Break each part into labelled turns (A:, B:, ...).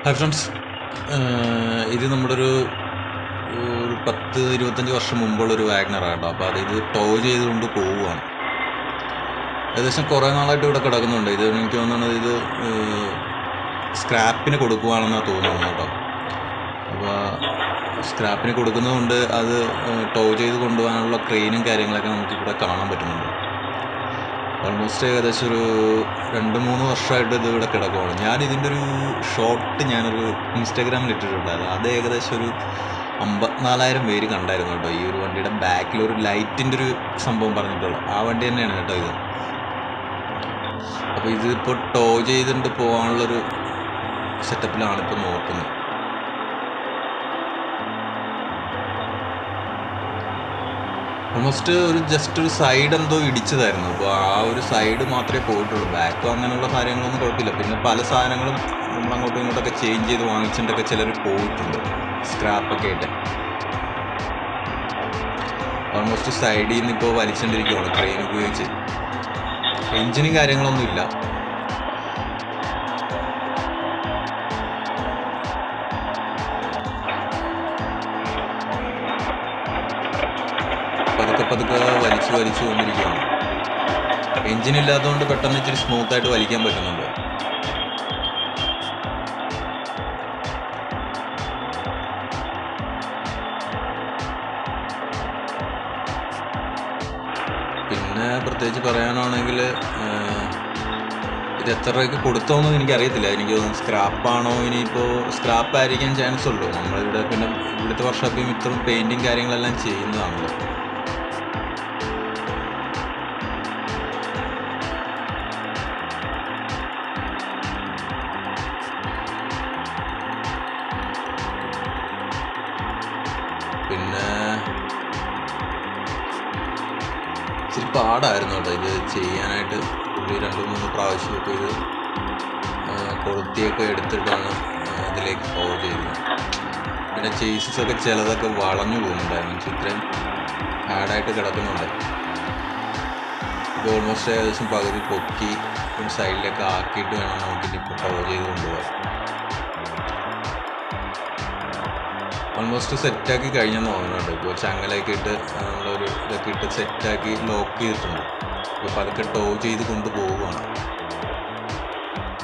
A: Hi friends, ഇത് നമ്മുടെ ഒരു 10-25 വർഷം മുമ്പുള്ളൊരു വാഗ്നറാണ് കേട്ടോ. അപ്പോൾ ഇത് ടോ ചെയ്തുകൊണ്ട് പോവുകയാണ്. ഏകദേശം കുറേ നാളായിട്ട് ഇവിടെ കിടക്കുന്നുണ്ട്. ഇത് എനിക്ക് തോന്നുന്നത് ഇത് സ്ക്രാപ്പിന് കൊടുക്കുവാണെന്നാണ് തോന്നുന്നത് കേട്ടോ. അപ്പോൾ സ്ക്രാപ്പിന് കൊടുക്കുന്നതുകൊണ്ട് അത് ടോ ചെയ്ത് കൊണ്ടുപോകാനുള്ള ക്രെയിനും കാര്യങ്ങളൊക്കെ നമുക്കിവിടെ കാണാൻ പറ്റുന്നുണ്ട്. ഓൾമോസ്റ്റ് ഏകദേശം ഒരു 2-3 വർഷമായിട്ട് ഇത് ഇവിടെ കിടക്കുവാണ്. ഞാനിതിൻ്റെ ഒരു ഷോർട്ട് ഞാനൊരു ഇൻസ്റ്റാഗ്രാമിൽ ഇട്ടിട്ടുണ്ടായിരുന്നു. അത് ഏകദേശം ഒരു 54,000 പേര് കണ്ടായിരുന്നു കേട്ടോ. ഈ ഒരു വണ്ടിയുടെ ബാക്കിലൊരു ലൈറ്റിൻ്റെ ഒരു സംഭവം പറഞ്ഞിട്ടുള്ളൂ. ആ വണ്ടി തന്നെയാണ് കേട്ടോ ഇത്. അപ്പോൾ ഇതിപ്പോൾ ടോ ചെയ്തിട്ട് പോകാനുള്ളൊരു സെറ്റപ്പിലാണ് ഇപ്പോൾ നോക്കുന്നത്. ഓൾമോസ്റ്റ് ജസ്റ്റ് ഒരു സൈഡ് എന്തോ ഇടിച്ചതായിരുന്നു. അപ്പോൾ ആ ഒരു സൈഡ് മാത്രമേ പോയിട്ടുള്ളൂ. ബാക്കും അങ്ങനെയുള്ള കാര്യങ്ങളൊന്നും കുഴപ്പമില്ല. പിന്നെ പല സാധനങ്ങളും നമ്മൾ അങ്ങോട്ടും ഇങ്ങോട്ടൊക്കെ ചേഞ്ച് ചെയ്ത് വാങ്ങിച്ചിട്ടൊക്കെ ചിലർ പോയിട്ടുണ്ട്, സ്ക്രാപ്പൊക്കെ ആയിട്ട്. ഓൾമോസ്റ്റ് സൈഡിൽ നിന്ന് ഇപ്പോൾ വലിച്ചുകൊണ്ടിരിക്കുകയാണ് ക്രെയിൻ ഉപയോഗിച്ച്. എൻജിനും കാര്യങ്ങളൊന്നും ഇല്ല. പതുക്കെ വലിച്ചു കൊണ്ടിരിക്കുകയാണ്. എൻജിൻ ഇല്ലാത്തതുകൊണ്ട് പെട്ടെന്ന് ഇച്ചിരി സ്മൂത്തായിട്ട് വലിക്കാൻ പറ്റുന്നുണ്ട്. പിന്നെ പ്രത്യേകിച്ച് പറയാനാണെങ്കിൽ ഇത് എത്ര രൂപയ്ക്ക് കൊടുത്തോന്നും എനിക്കറിയത്തില്ല. എനിക്ക് തോന്നുന്നു സ്ക്രാപ്പാണോ, ഇനിയിപ്പോൾ സ്ക്രാപ്പായിരിക്കാൻ ചാൻസ് ഉള്ളൂ. നമ്മളിവിടെ പിന്നെ ഇവിടുത്തെ വർക്ക്ഷോപ്പിൽ ഇത്രയും പെയിൻറ്റിങ് കാര്യങ്ങളെല്ലാം ചെയ്യുന്നതാണല്ലോ. പിന്നെ ഇച്ചിരി പാടായിരുന്നു കേട്ടോ ഇത് ചെയ്യാനായിട്ട്. പുള്ളി 2-3 പ്രാവശ്യമൊക്കെ ഇത് കൊളുത്തിയൊക്കെ എടുത്തിട്ടാണ് ഇതിലേക്ക് ടോ ചെയ്യുന്നത്. പിന്നെ ചേസസൊക്കെ ചിലതൊക്കെ വളഞ്ഞു പോകുന്നുണ്ടായിരുന്നു. ഇത്രയും ഹാർഡായിട്ട് കിടക്കുന്നുണ്ട്. ഇത് ഓൾമോസ്റ്റ് ഏകദേശം പകുതി പൊക്കി സൈഡിലൊക്കെ ആക്കിയിട്ട് വേണം നമുക്കിനിപ്പോൾ ടോ ചെയ്ത് കൊണ്ടുപോകാൻ. ഓൾമോസ്റ്റ് സെറ്റാക്കി കഴിഞ്ഞെന്ന് തോന്നുന്നുണ്ട്. ഇപ്പോൾ ചങ്ങലയൊക്കെ ഇട്ട് നമ്മളൊരു ഇതൊക്കെ ഇട്ട് സെറ്റാക്കി ലോക്ക് ചെയ്തിട്ടുണ്ട്. ഇപ്പോൾ പതുക്കെ ടോ ചെയ്ത് കൊണ്ടുപോവുകയാണ്.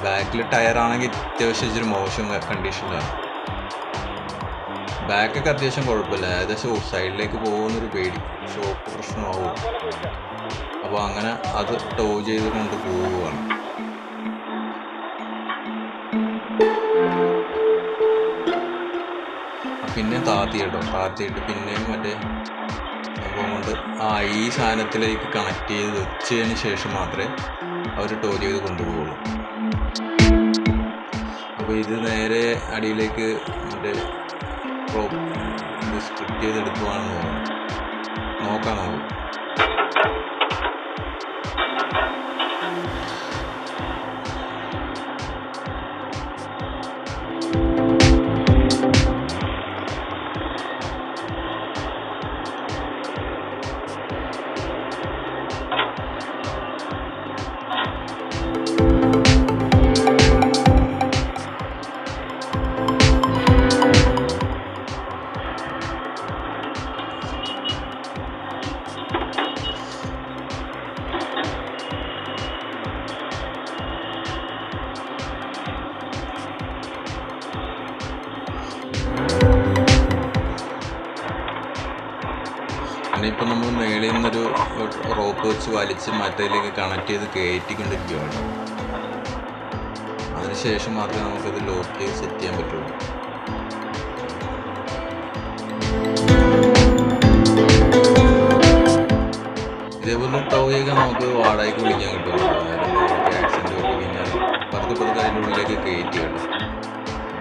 A: ബാക്കിൽ ടയറാണെങ്കിൽ അത്യാവശ്യം ഇച്ചിരി മോശം കണ്ടീഷനിലാണ്. ബാക്കൊക്കെ അത്യാവശ്യം കുഴപ്പമില്ല. ഏകദേശം സൈഡിലേക്ക് പോകുന്നൊരു പേടി, ഷോക്ക് പ്രശ്നമാവും. അപ്പോൾ അങ്ങനെ അത് ടോ ചെയ്ത് കൊണ്ടുപോവുകയാണ്. പിന്നെ താത്തിയിട്ട് പിന്നെയും മറ്റേ സംഭവം കൊണ്ട് ഈ സാധനത്തിലേക്ക് കണക്ട് ചെയ്ത് വെച്ചതിന് ശേഷം മാത്രമേ അവർ ടോ ചെയ്ത് കൊണ്ടുപോകുള്ളൂ. അപ്പോൾ ഇത് നേരെ അടിയിലേക്ക് മറ്റേ ഇത് സ്ട്രിക്റ്റ് ചെയ്തെടുക്കുവാണെന്ന് തോന്നുന്നു. നോക്കാം നമുക്ക്. പിന്നെ ഇപ്പം നമ്മൾ മേളിൽ നിന്നൊരു റോപ്പ് വെച്ച് വലിച്ച് മറ്റേലേക്ക് കണക്ട് ചെയ്ത് കയറ്റിക്കൊണ്ടിരിക്കുകയാണ്. അതിനുശേഷം മാത്രമേ നമുക്കത് ലോക്ക് ചെയ്ത് സെറ്റ് ചെയ്യാൻ പറ്റുള്ളൂ. ഇതേപോലെ ടോ ചെയ്ത് നമുക്ക് വാടകയ്ക്ക് വിളിക്കാൻ കിട്ടും. ആക്സിഡൻറ്റ് പറ്റി കഴിഞ്ഞാൽ പതുക്കെ അതിൻ്റെ ഉള്ളിലേക്ക് കയറ്റി കിട്ടും.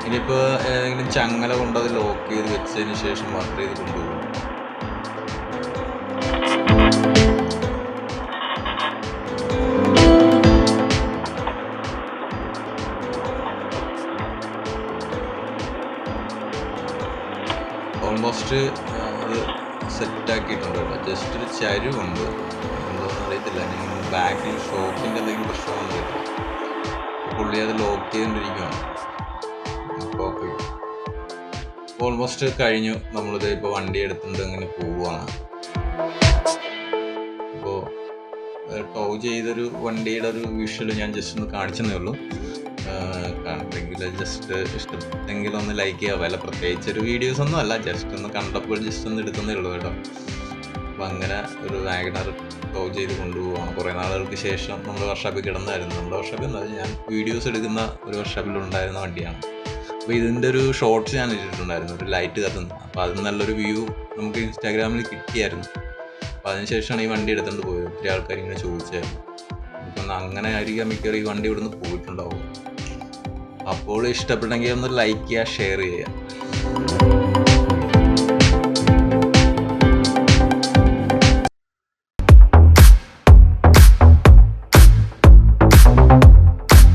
A: ഇനിയിപ്പോൾ ഏതെങ്കിലും ചങ്ങല കൊണ്ടത് ലോക്ക് ചെയ്ത് വെച്ചതിന് ശേഷം മാത്രമേ ഇത് കൊണ്ടുപോകൂ. ഓൾമോസ്റ്റ് അത് സെറ്റാക്കിയിട്ടുണ്ട് കേട്ടോ. ജസ്റ്റ് ഒരു ചരിവുണ്ട്, എന്തോന്നും അറിയത്തില്ല. ബാക്കിൽ ഷോക്കിൻ്റെ എന്തെങ്കിലും പ്രശ്നമൊന്നും കിട്ടും. പുള്ളി അത് ലോക്ക് ചെയ്തുകൊണ്ടിരിക്കുകയാണ്. ഓൾമോസ്റ്റ് കഴിഞ്ഞു. നമ്മളിത് ഇപ്പോൾ വണ്ടി എടുത്തുകൊണ്ട് ഇങ്ങനെ പോവുകയാണ്. അപ്പോൾ ടോ ചെയ്തൊരു വണ്ടിയുടെ ഒരു വിഷ്വൽ ഞാൻ ജസ്റ്റ് ഒന്ന് കാണിച്ചെന്നേ ഉള്ളൂ. കണ്ടെങ്കിൽ ജസ്റ്റ് ഇഷ്ടപ്പെട്ടെങ്കിൽ ഒന്ന് ലൈക്ക് ചെയ്യുക. വല്ല പ്രത്യേകിച്ച് ഒരു വീഡിയോസ് ഒന്നും അല്ല, ജസ്റ്റ് ഒന്ന് കണ്ടപ്പോൾ ജസ്റ്റ് ഒന്ന് എടുക്കുന്നേ ഉള്ളൂ കേട്ടോ. അപ്പം അങ്ങനെ ഒരു വാഗണർ ടോ ചെയ്ത് കൊണ്ടുപോവാണ്. കുറേ നാളുകൾക്ക് ശേഷം നമ്മുടെ വർക്ക്ഷോപ്പിൽ കിടന്നായിരുന്നു. നമ്മുടെ വർക്ക്ഷോപ്പിൽ എന്ന് പറഞ്ഞാൽ ഞാൻ വീഡിയോസ് എടുക്കുന്ന ഒരു വർക്ക്ഷോപ്പിലുണ്ടായിരുന്ന വണ്ടിയാണ്. അപ്പോൾ ഇതിൻ്റെ ഒരു ഷോർട്സ് ഞാൻ ഇട്ടിട്ടുണ്ടായിരുന്നു, ഒരു ലൈറ്റ് കത്തുന്നത്. അപ്പോൾ അത് നല്ലൊരു വ്യൂ നമുക്ക് ഇൻസ്റ്റാഗ്രാമിൽ കിട്ടിയായിരുന്നു. അപ്പോൾ അതിനുശേഷമാണ് ഈ വണ്ടി എടുത്തുകൊണ്ട് പോയത്. ഒത്തിരി ആൾക്കാർ ഇങ്ങനെ ചോദിച്ചായിരുന്നു. എനിക്കൊന്ന് അങ്ങനെ ആയിരിക്കാം മിക്കവാറും ഈ വണ്ടി ഇവിടുന്ന് പോയിട്ടുണ്ടാവും. അപ്പോൾ ഇഷ്ടപ്പെട്ടെങ്കിൽ ഒന്ന് ലൈക്ക് ചെയ്യുക, ഷെയർ ചെയ്യുക.